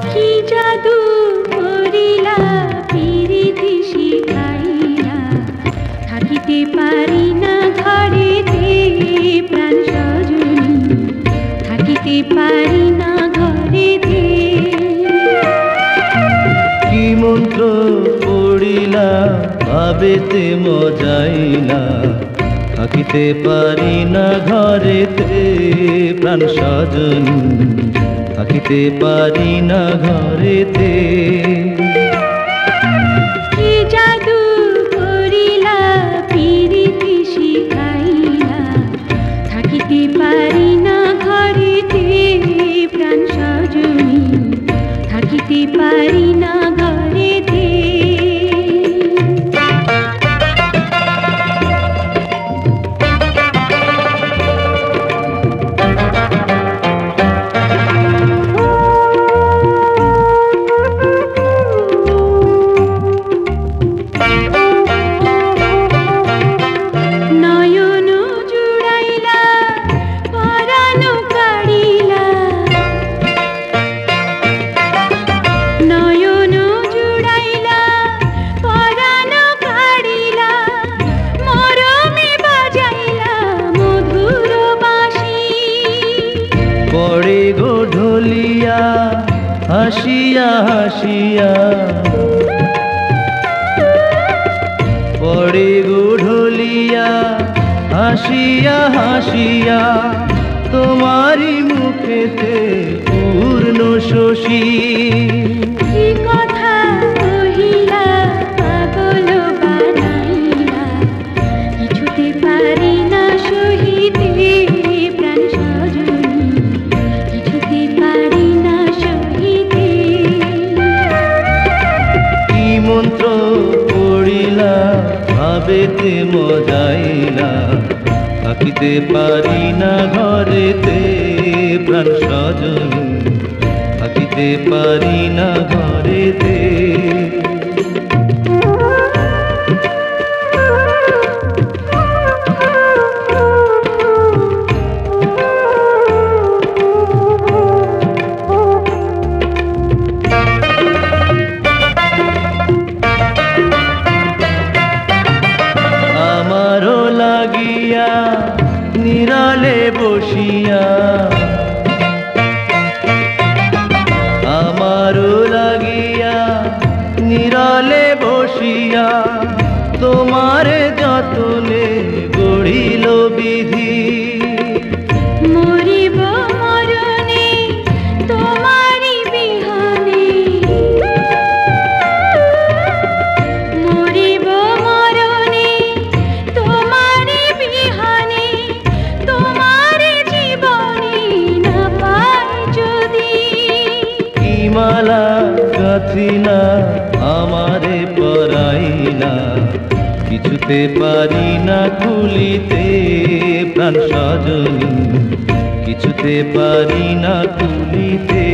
কি জাদু করিলা পিরিতি শিখাইলা, থাকিতে পারি না ঘরেতে প্রাণ সজনী, থাকিতে পারি না ঘরেতে। কি মন্ত্র পড়িলা ভাবেতে মজাইলা, থাকিতে পারি না ঘরেতে প্রাণ সজনী, থাকিতে পারি না ঘরেতে। কি জাদু করিলা পিরিতি শিখাইলা, থাকিতে পারি না ঘরেতে প্রাণ সজনী, থাকিতে পারি না ঘরেতে। পড়ে গো ঢলিয়া হাসিয়া হাসিয়া, পড়ে গো ঢলিয়া হাসিয়া হাসিয়া, তোমারি মুখেতে পূর্ণ শশী। কি কথা কহিলা পাগল বানাইলা, কিছুতে পারি না সহিতে প্রাণ সজনী, কিছুতে পারি না সহিতে। কি মন্ত্র পড়িলা ভাবেতে মজাইলা, থাকিতে পারি না ঘরেতে প্রাণ সজনী, থাকিতে পারি না ঘরেতে। আমারও লাগিয়া নিরালে বসিয়া, আমারও লাগিয়া নিরালে বসিয়া, তোমারে যতনে গড়িল বিধি। মরিব মরণে তোমারি বিহনে, মরিব মরণে তোমারি বিহনে, তোমারি জীবনে না পাই যদি। কি মালা গাথিলা আমারে পরাইলা, কিছুতে পারি না খুলিতে প্রাণ সজনী, কিছুতে পারি না খুলিতে।